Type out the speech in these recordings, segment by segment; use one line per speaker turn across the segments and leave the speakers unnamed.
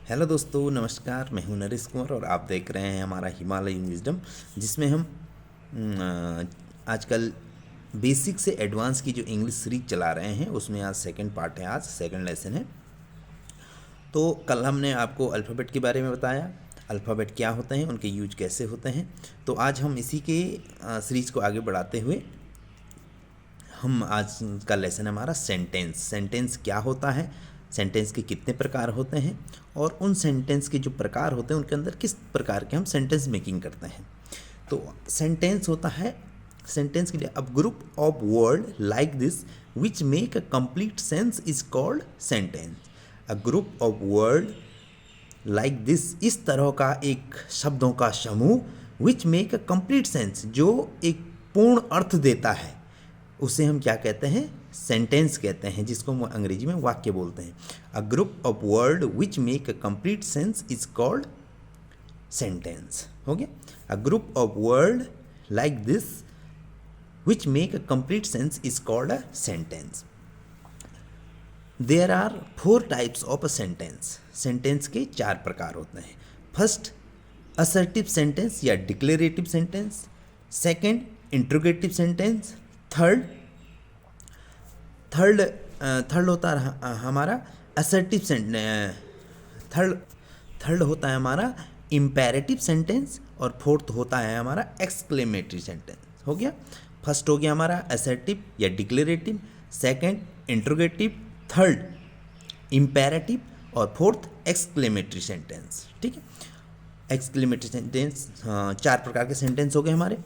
Hello दोस्तों, नमस्कार। मैं हूं नरेश कुमार और आप देख रहे हैं हमारा हिमालयन विजडम, जिसमें हम आजकल बेसिक से एडवांस की जो इंग्लिश सीरीज चला रहे हैं उसमें आज सेकंड पार्ट है, आज सेकंड लेसन है। तो कल हमने आपको अल्फ़ाबेट के बारे में बताया, अल्फ़ाबेट क्या होते हैं, उनके यूज कैसे होते हैं। तो आज हम इसी के सीरीज को आगे बढ़ाते हुए हम आज का लेसन हमारा सेंटेंस। सेंटेंस क्या होता है, सेंटेंस के कितने प्रकार होते हैं और उन सेंटेंस के जो प्रकार होते हैं उनके अंदर किस प्रकार के हम सेंटेंस मेकिंग करते हैं। तो सेंटेंस होता है, सेंटेंस के लिए अब group of word like this which make a complete sense is called sentence. A group of word like this, इस तरह का एक शब्दों का समूह विच मेक अ कंप्लीट सेंस, जो एक पूर्ण अर्थ देता है, उसे हम क्या कहते हैं, सेंटेंस कहते हैं, जिसको हम अंग्रेजी में वाक्य बोलते हैं। A group of word which make a complete sense is called sentence. हो गया। A group of word like this which make a complete sense is called a sentence. There are 4 types of a sentence. Sentence के 4 प्रकार होते हैं। First, assertive sentence या declarative sentence. Second, interrogative sentence. Third third third होता है हमारा assertive sentence. Third third होता है हमारा इम्पेरेटिव सेंटेंस और फोर्थ होता है हमारा एक्सक्लेमेटरी सेंटेंस। हो गया। फर्स्ट हो गया हमारा असर्टिव या declarative, second interrogative, third imperative और फोर्थ एक्सक्लेमेटरी सेंटेंस। ठीक है। एक्सक्लेमेटरी सेंटेंस, 4 प्रकार के सेंटेंस हो गए हमारे।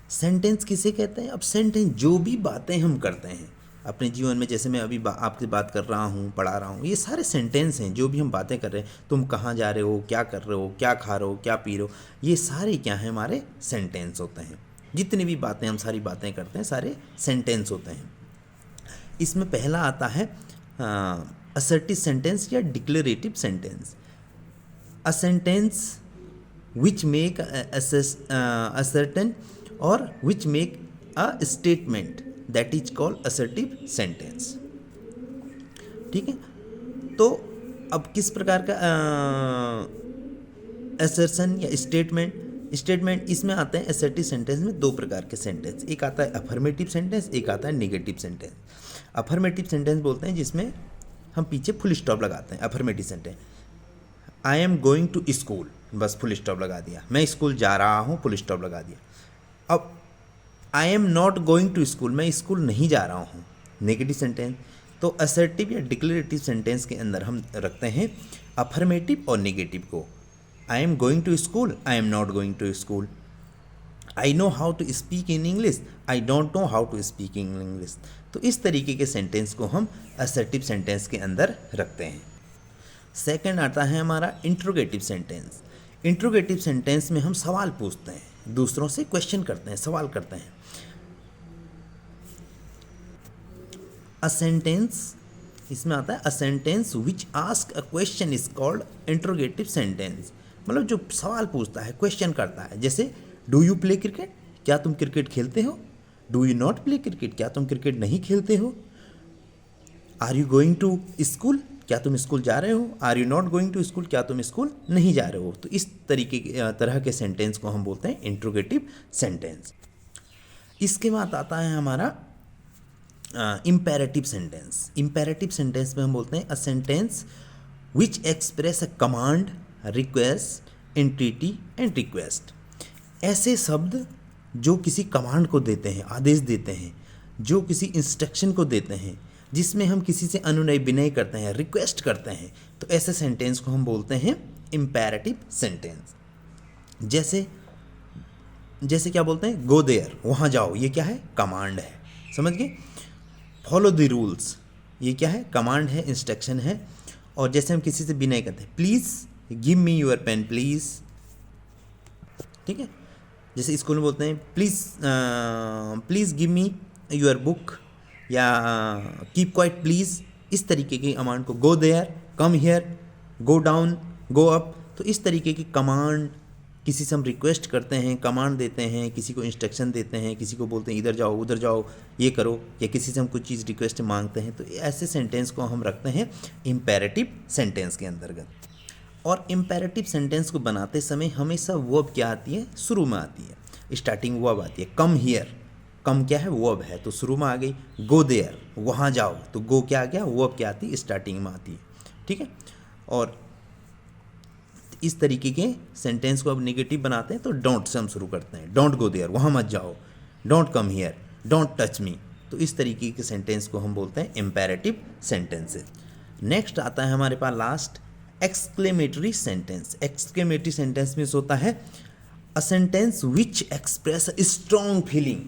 सेंटेंस किसे कहते हैं? अब सेंटेंस जो भी बातें हम करते हैं अपने जीवन में, जैसे मैं अभी आपसे बात कर रहा हूँ, पढ़ा रहा हूँ, ये सारे सेंटेंस हैं। जो भी हम बातें कर रहे हैं, तुम कहाँ जा रहे हो, क्या कर रहे हो, क्या खा रहे हो, क्या पी रहे हो, ये सारे क्या हैं, हमारे सेंटेंस होते हैं। जितनी भी बातें हम सारी बातें करते हैं सारे सेंटेंस होते हैं। इसमें पहला आता है असर्टिव सेंटेंस या declarative sentence. A sentence which make a certain or which make a statement that is called assertive sentence। ठीक है। तो अब किस प्रकार का assertion या स्टेटमेंट इसमें आते हैं। असर्टिव सेंटेंस में 2 प्रकार के सेंटेंस, एक आता है अफर्मेटिव सेंटेंस, एक आता है नेगेटिव सेंटेंस। अफर्मेटिव सेंटेंस बोलते हैं जिसमें हम पीछे फुल स्टॉप लगाते हैं। Affirmative sentence, I am going to school, बस फुल स्टॉप लगा दिया। मैं स्कूल जा रहा हूँ, फुल स्टॉप लगा दिया। अब I am not going to school, मैं स्कूल नहीं जा रहा हूँ, नेगेटिव सेंटेंस। तो असर्टिव या डिक्लेरेटिव सेंटेंस के अंदर हम रखते हैं अफर्मेटिव और नेगेटिव को। I am going to school, I am not going to school. I know how to speak in English, I don't know how to speak in English. तो इस तरीके के सेंटेंस को हम असर्टिव सेंटेंस के अंदर रखते हैं। सेकंड आता है हमारा इंट्रोगेटिव सेंटेंस। इंट्रोगेटिव सेंटेंस में हम सवाल पूछते हैं, दूसरों से क्वेश्चन करते हैं, सवाल करते हैं। अ सेंटेंस, इसमें आता है a sentence which ask a question is called interrogative sentence. मतलब जो सवाल पूछता है, क्वेश्चन करता है। जैसे डू यू प्ले क्रिकेट, क्या तुम क्रिकेट खेलते हो? Do you not play cricket, क्या तुम क्रिकेट नहीं खेलते हो? Are you going to school, क्या तुम स्कूल जा रहे हो? Are you not going to school, क्या तुम स्कूल नहीं जा रहे हो? तो इस तरीके तरह के सेंटेंस को हम बोलते हैं इंट्रोगेटिव सेंटेंस। इसके बाद आता है हमारा इम्पेरेटिव सेंटेंस। इम्पेरेटिव सेंटेंस में हम बोलते हैं अ sentence which express a command, request, entity and request. ऐसे शब्द जो किसी कमांड को देते हैं, आदेश देते हैं, जो किसी इंस्ट्रक्शन को देते हैं, जिसमें हम किसी से अनुनय विनय करते हैं, रिक्वेस्ट करते हैं, तो ऐसे सेंटेंस को हम बोलते हैं इम्पेरेटिव सेंटेंस। जैसे जैसे क्या बोलते हैं, गो देयर, वहाँ जाओ, ये क्या है, कमांड है। समझ गए। फॉलो द रूल्स, ये क्या है, कमांड है, इंस्ट्रक्शन है। और जैसे हम किसी से विनय करते हैं, please give me your pen please. ठीक है। जैसे स्कूल में बोलते हैं please give me your book, या कीप क्वाइट प्लीज़। इस तरीके की कमांड को, go there, come here, go down, go up, तो इस तरीके की कमांड किसी से हम रिक्वेस्ट करते हैं, कमांड देते हैं, किसी को इंस्ट्रक्शन देते हैं, किसी को बोलते हैं इधर जाओ उधर जाओ ये करो, या किसी से हम कुछ चीज़ रिक्वेस्ट मांगते हैं, तो ऐसे सेंटेंस को हम रखते हैं इम्पेरेटिव सेंटेंस के अंतर्गत। और इम्पेरेटिव सेंटेंस को बनाते समय हमेशा वर्ब क्या आती है, शुरू में आती है, स्टार्टिंग वर्ब आती है। कम हियर, कम क्या है, वर्ब है, तो शुरू में आ गई। गो देयर, वहाँ जाओ, तो गो क्या आ गया, वर्ब क्या आती है, स्टार्टिंग में आती है। ठीक है, और इस तरीके के सेंटेंस को अब नेगेटिव बनाते हैं तो डोंट से हम शुरू करते हैं। डोंट गो देयर, वहाँ मत जाओ। Don't come here, don't touch me. तो इस तरीके के सेंटेंस को हम बोलते हैं इम्पेरेटिव सेंटेंसेस। नेक्स्ट आता है हमारे पास last exclamatory sentence. Exclamatory sentence में होता है a sentence which express a strong feeling.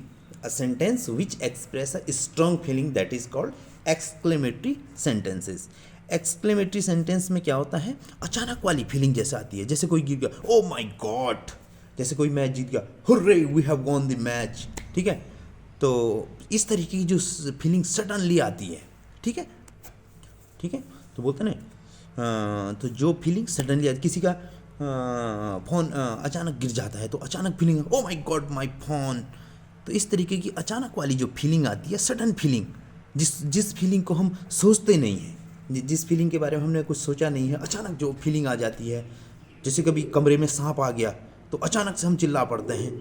A sentence which express a strong feeling, that is called exclamatory sentences. Exclamatory sentence में क्या होता है, अचानक वाली फीलिंग जैसे आती है, जैसे कोई जीत गया, ओ माय गॉड, जैसे कोई मैच जीत गया, hurray we have won the match. ठीक है, तो इस तरीके की जो फीलिंग सडनली आती है, ठीक है, ठीक है, तो बोलते हैं ना, तो जो फीलिंग सडनली आती, किसी का फ़ोन अचानक गिर जाता है तो अचानक feeling, oh my God my phone. तो इस तरीके की अचानक वाली जो फीलिंग आती है, सडन फीलिंग, जिस फीलिंग को हम सोचते नहीं हैं, जिस फीलिंग के बारे में हमने कुछ सोचा नहीं है, अचानक जो फीलिंग आ जाती है, जैसे कभी कमरे में सांप आ गया तो अचानक से हम चिल्ला पड़ते हैं।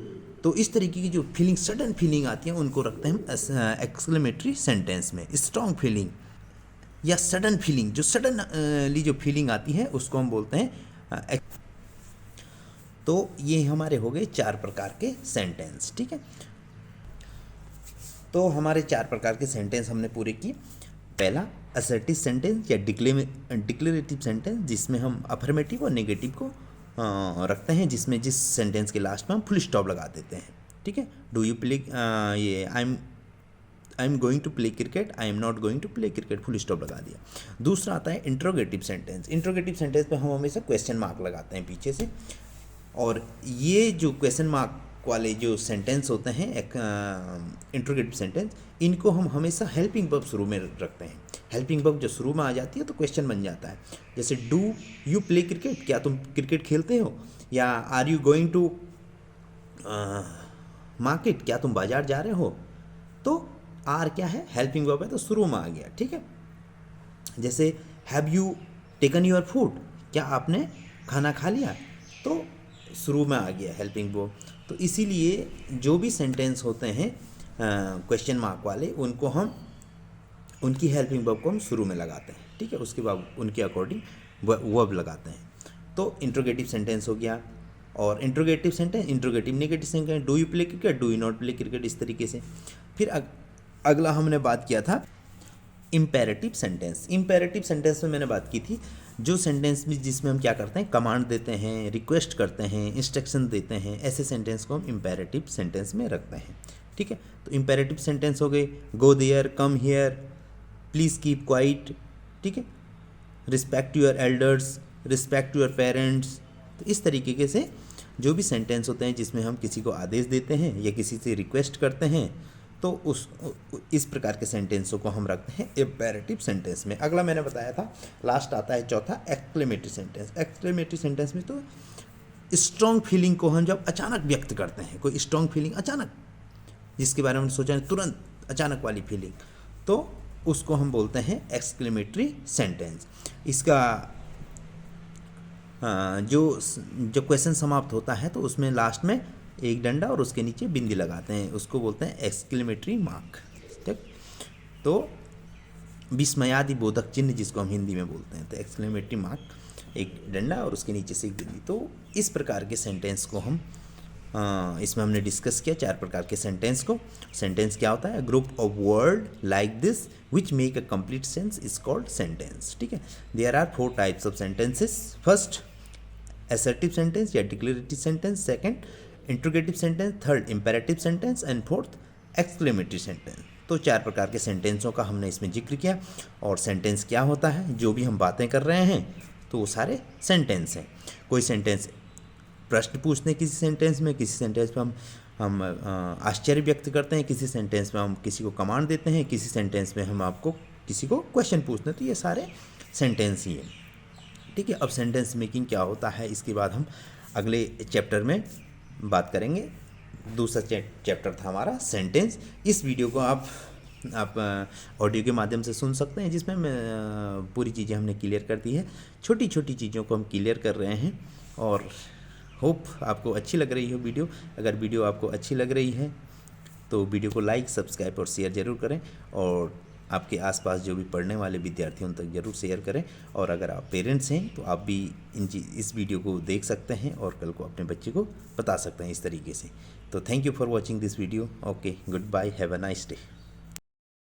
तो इस तरीके की जो फीलिंग, सडन फीलिंग आती है, उनको रखते हैं हम एक्सक्लेमेटरी सेंटेंस में। स्ट्रॉन्ग फीलिंग या सडन फीलिंग, जो सडनली जो फीलिंग आती है उसको हम बोलते हैं। तो ये हमारे हो गए 4 प्रकार के सेंटेंस। ठीक है, तो हमारे 4 प्रकार के सेंटेंस हमने पूरे किए। पहला असर्टिव सेंटेंस या डिक्लेरेटिव सेंटेंस, जिसमें हम अफर्मेटिव और नेगेटिव को रखते हैं, जिसमें जिस सेंटेंस के लास्ट में हम फुल स्टॉप लगा देते हैं। ठीक है, डू यू प्ले, ये I am going to play cricket, I am not going to play cricket, full stop लगा दिया। दूसरा आता है इंट्रोगेटिव सेंटेंस। इंट्रोगेटिव सेंटेंस पे हम हमेशा क्वेश्चन मार्क लगाते हैं पीछे से, और ये जो क्वेश्चन मार्क वाले जो सेंटेंस होते हैं इंट्रोगेटिव सेंटेंस, इनको हम हमेशा हेल्पिंग वर्ब शुरू में रखते हैं। हेल्पिंग वर्ब जो शुरू में आ जाती है तो क्वेश्चन बन जाता है। जैसे डू यू प्ले क्रिकेट, क्या तुम क्रिकेट खेलते हो, या are you going to market, क्या तुम बाजार जा रहे हो। तो आर क्या है, हेल्पिंग वर्ब है, तो शुरू में आ गया। ठीक है, जैसे have you taken your food, क्या आपने खाना खा लिया, तो शुरू में आ गया हेल्पिंग वर्ब। तो इसीलिए जो भी सेंटेंस होते हैं क्वेश्चन मार्क वाले, उनको हम, उनकी हेल्पिंग वर्ब को हम शुरू में लगाते हैं। ठीक है, उसके बाद उनके अकॉर्डिंग वर्ब लगाते हैं। तो इंट्रोगेटिव सेंटेंस हो गया। और interrogative sentence, interrogative negative sentence, do you play cricket, do you not play cricket, इस तरीके से। फिर अगला हमने बात किया था इम्पेरेटिव सेंटेंस। इम्पेरेटिव सेंटेंस में मैंने बात की थी जो सेंटेंस में जिसमें हम क्या करते हैं, कमांड देते हैं, रिक्वेस्ट करते हैं, इंस्ट्रक्शन देते हैं, ऐसे सेंटेंस को हम इम्पेरेटिव सेंटेंस में रखते हैं। ठीक है, तो इम्पेरेटिव सेंटेंस हो गए go there, come here, please keep quiet. ठीक है, respect your elders, respect your parents. तो इस तरीके से जो भी सेंटेंस होते हैं जिसमें हम किसी को आदेश देते हैं या किसी से रिक्वेस्ट करते हैं, तो इस प्रकार के सेंटेंसों को हम रखते हैं इम्पेरेटिव सेंटेंस में। अगला मैंने बताया था, लास्ट आता है चौथा एक्सक्लेमेटरी सेंटेंस। एक्सक्लेमेटरी सेंटेंस में तो स्ट्रॉन्ग फीलिंग को हम जब अचानक व्यक्त करते हैं, कोई स्ट्रॉन्ग फीलिंग अचानक, जिसके बारे में सोचा तुरंत अचानक वाली फीलिंग, तो उसको हम बोलते हैं एक्सक्लेमेटरी सेंटेंस। इसका जो क्वेश्चन समाप्त होता है तो उसमें लास्ट में एक डंडा और उसके नीचे बिंदी लगाते हैं, उसको बोलते हैं एक्सक्लेमेटरी मार्क। ठीक, तो विस्मयादि बोधक चिन्ह जिसको हम हिंदी में बोलते हैं, तो एक्सक्लेमेटरी मार्क, एक डंडा और उसके नीचे से एक बिंदी। तो इस प्रकार के सेंटेंस को हम इसमें हमने डिस्कस किया 4 प्रकार के सेंटेंस को। सेंटेंस क्या होता है, group of word like this which make a complete sense is called sentence. ठीक है, there are 4 types of sentences. First assertive sentence या declarative sentence, second interrogative sentence, third imperative sentence and fourth exclamatory sentence. तो 4 प्रकार के सेंटेंसों का हमने इसमें जिक्र किया। और सेंटेंस क्या होता है, जो भी हम बातें कर रहे हैं तो वो सारे सेंटेंस हैं। कोई सेंटेंस प्रश्न पूछते हैं, किसी सेंटेंस में, किसी सेंटेंस में हम आश्चर्य व्यक्त करते हैं, किसी सेंटेंस में हम किसी को कमांड देते हैं, किसी सेंटेंस में हम आपको किसी को क्वेश्चन पूछते हैं। तो ये सारे सेंटेंस ही हैं। ठीक है, अब सेंटेंस मेकिंग क्या होता है इसके बाद हम अगले चैप्टर में बात करेंगे। दूसरा चैप्टर था हमारा सेंटेंस। इस वीडियो को आप ऑडियो के माध्यम से सुन सकते हैं, जिसमें पूरी चीज़ें हमने क्लियर कर दी है। छोटी छोटी चीज़ों को हम क्लियर कर रहे हैं और होप आपको अच्छी लग रही हो वीडियो। अगर वीडियो आपको अच्छी लग रही है तो वीडियो को लाइक, सब्सक्राइब और शेयर ज़रूर करें, और आपके आसपास जो भी पढ़ने वाले विद्यार्थी उन तक ज़रूर शेयर करें। और अगर आप पेरेंट्स हैं तो आप भी इस वीडियो को देख सकते हैं और कल को अपने बच्चे को बता सकते हैं इस तरीके से। तो thank you for watching this video. Okay, goodbye, have a nice day.